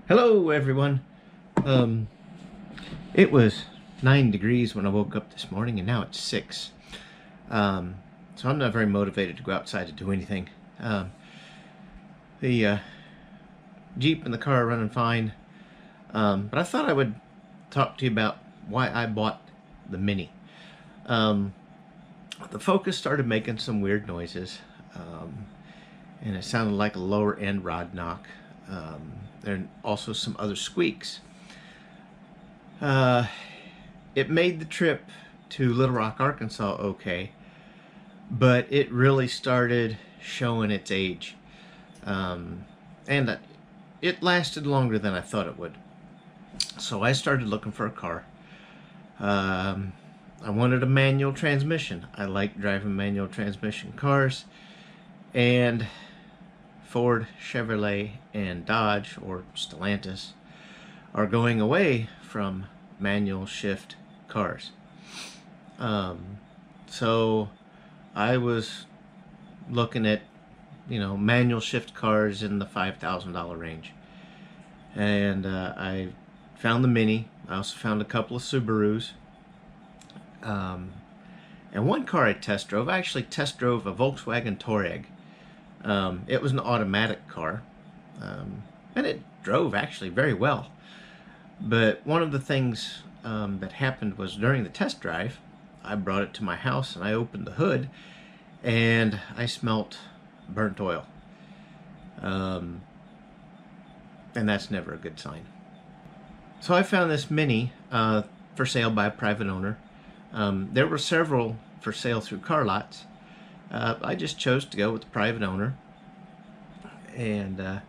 Hello, everyone. Um, it was 9 degrees when I woke up this morning, and now it's 6. Um, so I'm not very motivated to go outside to do anything. The Jeep and the car are running fine, but I thought I would talk to you about why I bought the Mini. Um, the Focus started making some weird noises, um, and it sounded like a lower end rod knock. There are also some other squeaks. Uh, it made the trip to Little Rock, Arkansas okay, but it really started showing its age. And it lasted longer than I thought it would. So I started looking for a car. Um, I wanted a manual transmission. I like driving manual transmission cars. And Ford, Chevrolet, and Dodge, or Stellantis, are going away from manual shift cars. Um, so I was looking at, manual shift cars in the $5,000 range. And I found the Mini. I also found a couple of Subarus. Um, and one car I test drove, I actually test drove a Volkswagen Touareg. It was an automatic car. And it drove actually very well. But one of the things that happened was during the test drive, I brought it to my house and I opened the hood and I smelt burnt oil. Um, and that's never a good sign. So I found this Mini for sale by a private owner. There were several for sale through car lots. I just chose to go with the private owner. And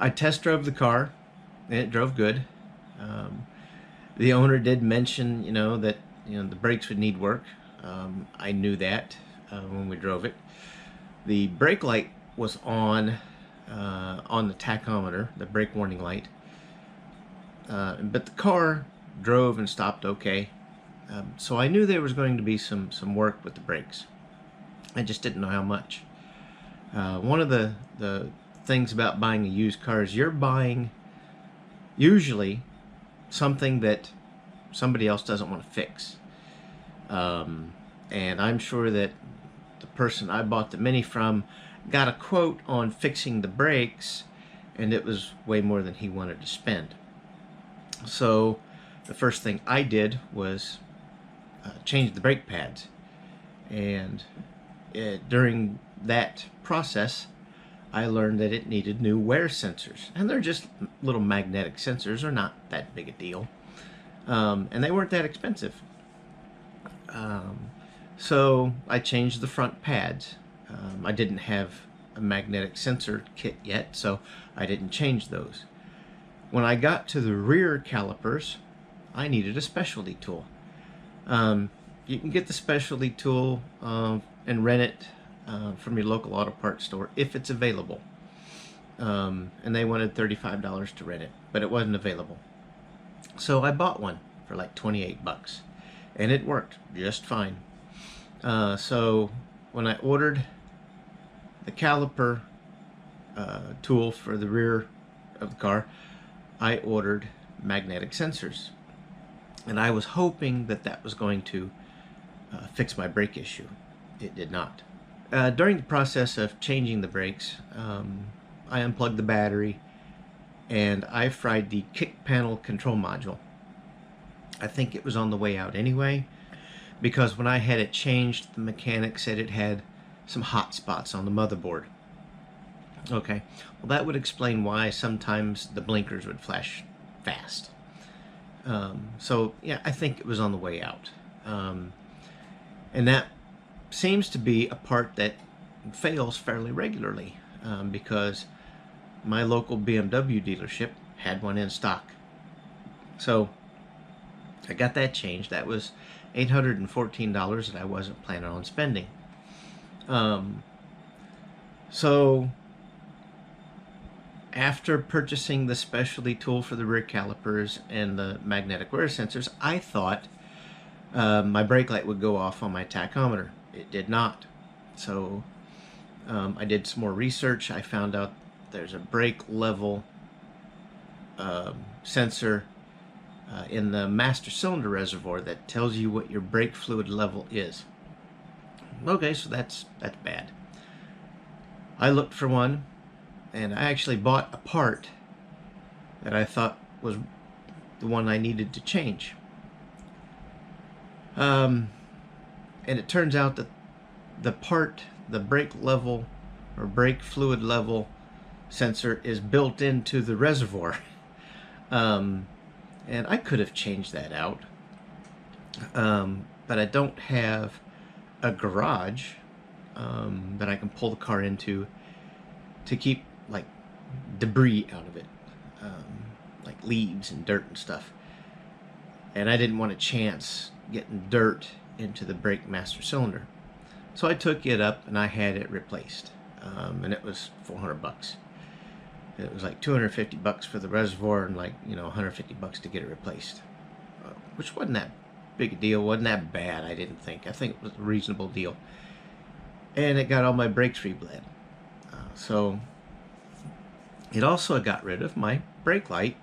I test drove the car and it drove good. The owner did mention, that the brakes would need work. I knew that when we drove it. The brake light was on the tachometer, the brake warning light. But the car drove and stopped okay. So I knew there was going to be some work with the brakes. I just didn't know how much. One of the things about buying a used car is you're buying usually something that somebody else doesn't want to fix. And I'm sure that the person I bought the Mini from got a quote on fixing the brakes, and it was way more than he wanted to spend. So the first thing I did was change the brake pads. And during that process, I learned that it needed new wear sensors. And they're just little magnetic sensors. They're not that big a deal. And they weren't that expensive. So I changed the front pads. I didn't have a magnetic sensor kit yet, so I didn't change those. When I got to the rear calipers, I needed a specialty tool. You can get the specialty tool and rent it from your local auto parts store if it's available. And they wanted $35 to rent it, but it wasn't available. So I bought one for like 28 bucks, and it worked just fine. So when I ordered the caliper tool for the rear of the car, I ordered magnetic sensors. And I was hoping that that was going to fix my brake issue. It did not. During the process of changing the brakes, I unplugged the battery and I fried the kick panel control module. I think it was on the way out anyway, because when I had it changed, the mechanic said it had some hot spots on the motherboard. Okay, well that would explain why sometimes the blinkers would flash fast. So yeah, I think it was on the way out. And that seems to be a part that fails fairly regularly, because my local BMW dealership had one in stock. So I got that changed. That was $814 that I wasn't planning on spending. So after purchasing the specialty tool for the rear calipers and the magnetic wear sensors, I thought my brake light would go off on my tachometer. It did not. So I did some more research. I found out there's a brake level sensor in the master cylinder reservoir that tells you what your brake fluid level is. Okay, so that's bad. I looked for one, and I actually bought a part that I thought was the one I needed to change. And it turns out that the brake level or brake fluid level sensor is built into the reservoir. And I could have changed that out. But I don't have a garage that I can pull the car into to keep like debris out of it, like leaves and dirt and stuff. And I didn't want to chance getting dirt into the brake master cylinder. So I took it up and I had it replaced. And it was $400. It was like $250 for the reservoir and like, $150 to get it replaced. Which wasn't that big a deal, wasn't that bad, I didn't think. I think it was a reasonable deal. And it got all my brakes rebled. So it also got rid of my brake light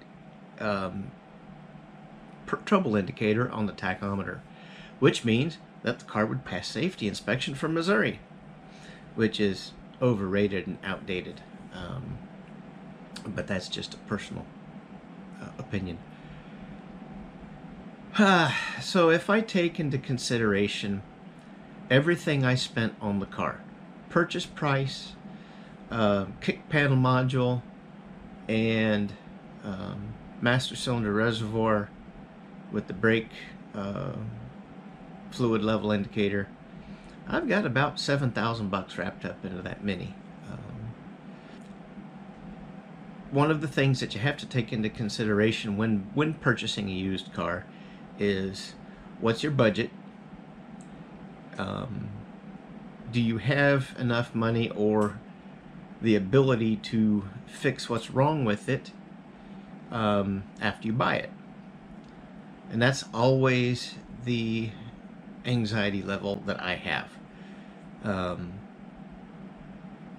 trouble indicator on the tachometer, which means that the car would pass safety inspection from Missouri, which is overrated and outdated. But that's just a personal opinion. So if I take into consideration everything I spent on the car, purchase price, kick panel module, and master cylinder reservoir with the brake fluid level indicator, I've got about $7,000 wrapped up into that Mini. One of the things that you have to take into consideration when purchasing a used car is, what's your budget? Do you have enough money or the ability to fix what's wrong with it after you buy it? And that's always the anxiety level that I have.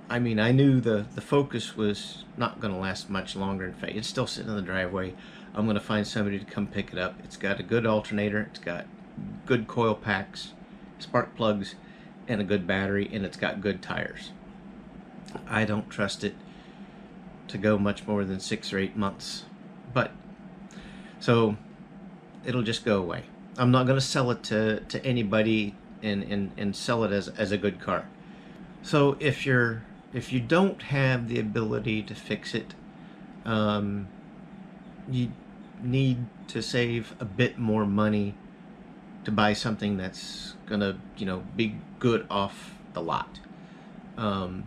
I mean, I knew the Focus was not going to last much longer. In fact, it's still sitting in the driveway. I'm going to find somebody to come pick it up. It's got a good alternator, it's got good coil packs, spark plugs, and a good battery, and it's got good tires. I don't trust it to go much more than 6 or 8 months. But, so, it'll just go away. I'm not going to sell it to anybody and sell it as a good car. So if you don't have the ability to fix it, you need to save a bit more money to buy something that's gonna be good off the lot. And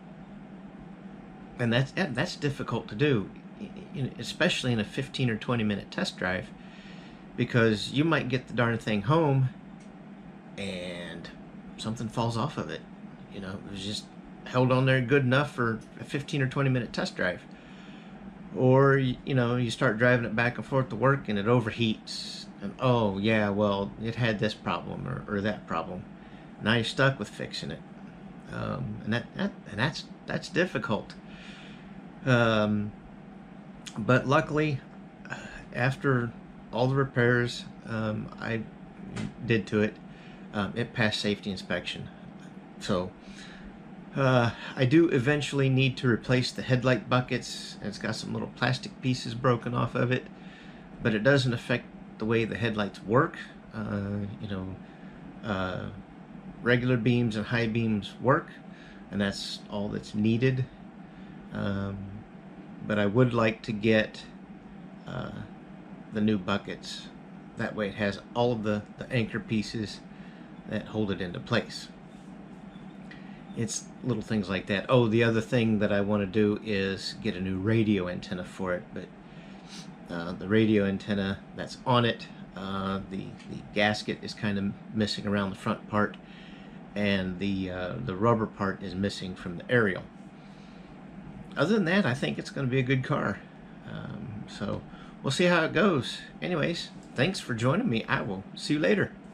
that's difficult to do, especially in a 15 or 20 minute test drive, because you might get the darn thing home and something falls off of it. It was just held on there good enough for a 15 or 20 minute test drive. Or, you start driving it back and forth to work and it overheats. And oh yeah, well, it had this problem or that problem. Now you're stuck with fixing it. And that's difficult. But luckily, after all the repairs I did to it, it passed safety inspection. So I do eventually need to replace the headlight buckets. It's got some little plastic pieces broken off of it, but it doesn't affect the way the headlights work. Regular beams and high beams work, and that's all that's needed. But I would like to get the new buckets. That way it has all of the anchor pieces that hold it into place. It's little things like that. Oh, the other thing that I want to do is get a new radio antenna for it, but the radio antenna that's on it, the gasket is kind of missing around the front part, and the rubber part is missing from the aerial. Other than that, I think it's going to be a good car. So we'll see how it goes. Anyways, thanks for joining me. I will see you later.